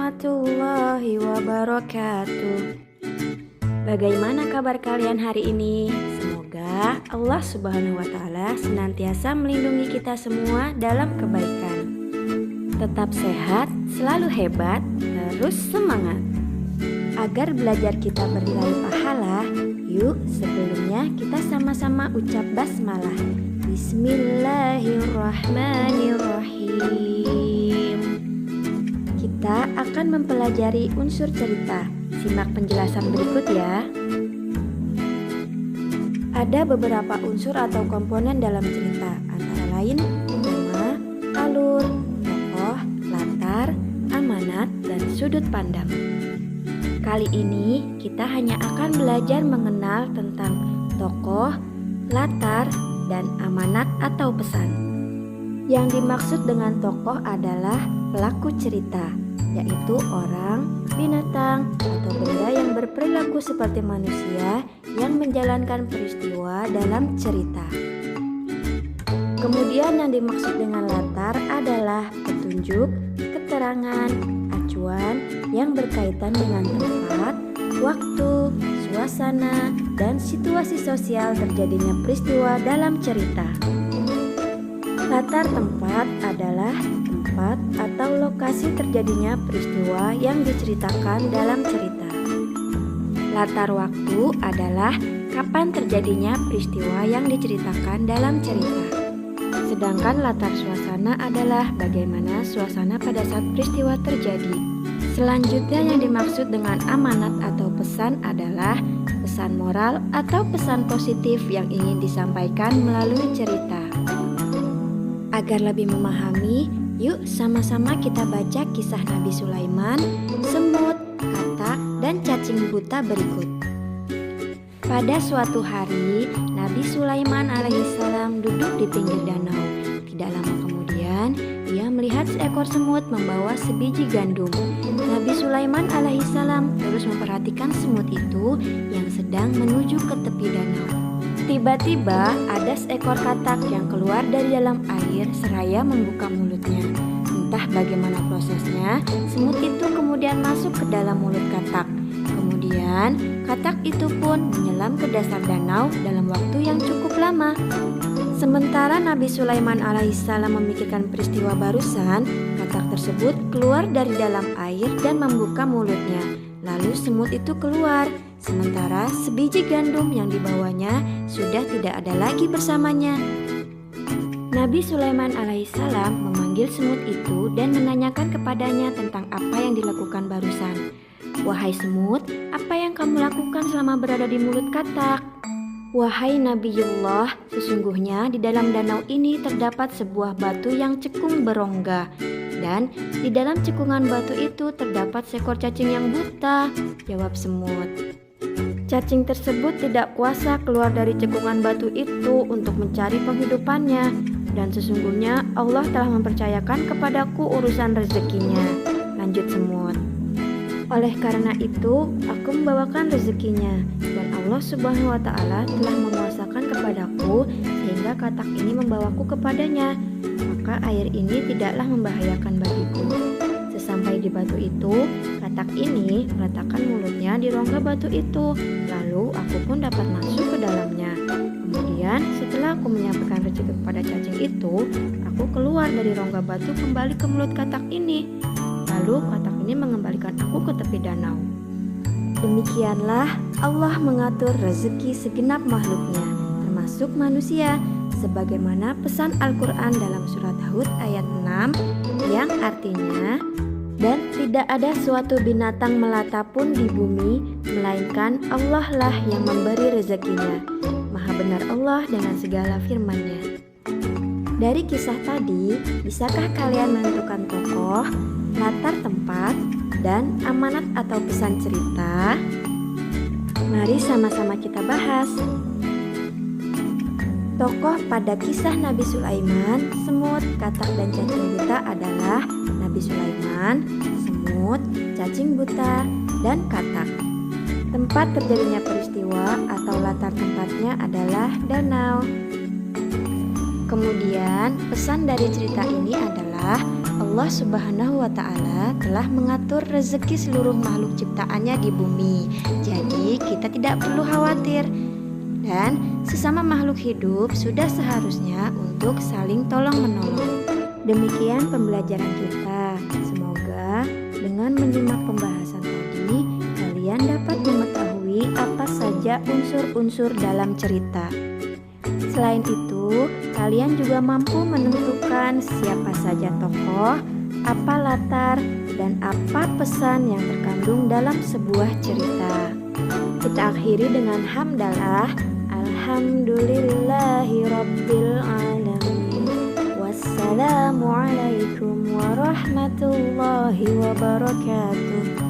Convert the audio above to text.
warahmatullahi wabarakatuh. Bagaimana kabar kalian hari ini? Semoga Allah Subhanahu wa Ta'ala senantiasa melindungi kita semua dalam kebaikan. Tetap sehat, selalu hebat, terus semangat. Agar belajar kita bernilai pahala, yuk sebelumnya kita sama-sama ucap basmalah. Bismillahirrahmanirrahim. Kita akan mempelajari unsur cerita. Simak penjelasan berikut ya. Ada beberapa unsur atau komponen dalam cerita, antara lain tema, alur, tokoh, latar, amanat, dan sudut pandang. Kali ini kita hanya akan belajar mengenal tentang tokoh, latar, dan amanat atau pesan. Yang dimaksud dengan tokoh adalah pelaku cerita, yaitu orang, binatang, atau benda yang berperilaku seperti manusia yang menjalankan peristiwa dalam cerita. Kemudian yang dimaksud dengan latar adalah petunjuk, keterangan, acuan yang berkaitan dengan tempat, waktu, suasana, dan situasi sosial terjadinya peristiwa dalam cerita. Latar tempat adalah tempat atau lokasi terjadinya peristiwa yang diceritakan dalam cerita. Latar waktu adalah kapan terjadinya peristiwa yang diceritakan dalam cerita. Sedangkan latar suasana adalah bagaimana suasana pada saat peristiwa terjadi. Selanjutnya yang dimaksud dengan amanat atau pesan adalah pesan moral atau pesan positif yang ingin disampaikan melalui cerita. Agar lebih memahami, yuk sama-sama kita baca kisah Nabi Sulaiman, semut, katak, dan cacing buta berikut. Pada suatu hari, Nabi Sulaiman alaihissalam duduk di pinggir danau. Tidak lama kemudian, ia melihat seekor semut membawa sebiji gandum. Nabi Sulaiman alaihissalam terus memperhatikan semut itu yang sedang menuju ke tepi danau. Tiba-tiba ada seekor katak yang keluar dari dalam air seraya membuka mulutnya. Entah bagaimana prosesnya, semut itu kemudian masuk ke dalam mulut katak. Kemudian, katak itu pun menyelam ke dasar danau dalam waktu yang cukup lama. Sementara Nabi Sulaiman alaihissalam memikirkan peristiwa barusan, katak tersebut keluar dari dalam air dan membuka mulutnya. Lalu semut itu keluar, sementara sebiji gandum yang dibawanya sudah tidak ada lagi bersamanya. Nabi Sulaiman alaihissalam memanggil semut itu dan menanyakan kepadanya tentang apa yang dilakukan barusan. "Wahai semut, apa yang kamu lakukan selama berada di mulut katak?" "Wahai Nabiullah, sesungguhnya di dalam danau ini terdapat sebuah batu yang cekung berongga. Dan di dalam cekungan batu itu terdapat seekor cacing yang buta," jawab semut. Cacing tersebut tidak kuasa keluar dari cekungan batu itu untuk mencari penghidupannya. Dan sesungguhnya Allah telah mempercayakan kepadaku urusan rezekinya, lanjut semut. "Oleh karena itu, aku membawakan rezekinya, dan Allah Subhanahu wa Ta'ala telah memuasakan kepadaku sehingga katak ini membawaku kepadanya. Maka air ini tidaklah membahayakan bagiku." Sesampai di batu itu, katak ini meletakkan mulutnya di rongga batu itu. Lalu aku pun dapat masuk ke dalamnya. Kemudian setelah aku menyampaikan rezeki kepada cacing itu, aku keluar dari rongga batu kembali ke mulut katak ini. Lalu katak ini mengembalikan aku ke tepi danau. Demikianlah Allah mengatur rezeki segenap makhluknya, termasuk manusia, sebagaimana pesan Al-Quran dalam surat Hud ayat 6 yang artinya, "Dan tidak ada suatu binatang melata pun di bumi, melainkan Allah lah yang memberi rezekinya. Maha benar Allah dengan segala firman-Nya." Dari kisah tadi, bisakah kalian menentukan tokoh, latar tempat, dan amanat atau pesan cerita? Mari sama-sama kita bahas. Tokoh pada kisah Nabi Sulaiman, semut, katak, dan cacing buta adalah Nabi Sulaiman, semut, cacing buta, dan katak. Tempat terjadinya peristiwa atau latar tempatnya adalah danau. Kemudian pesan dari cerita ini adalah Allah Subhanahu wa Ta'ala telah mengatur rezeki seluruh makhluk ciptaannya di bumi. Jadi kita tidak perlu khawatir. Dan sesama makhluk hidup sudah seharusnya untuk saling tolong-menolong. Demikian pembelajaran kita. Semoga dengan menyimak pembahasan tadi, kalian dapat mengetahui apa saja unsur-unsur dalam cerita. Selain itu, kalian juga mampu menentukan siapa saja tokoh, apa latar, dan apa pesan yang terkandung dalam sebuah cerita. Kita akhiri dengan hamdalah. Alhamdulillahi Rabbil Alamin. Wassalamualaikum warahmatullahi wabarakatuh.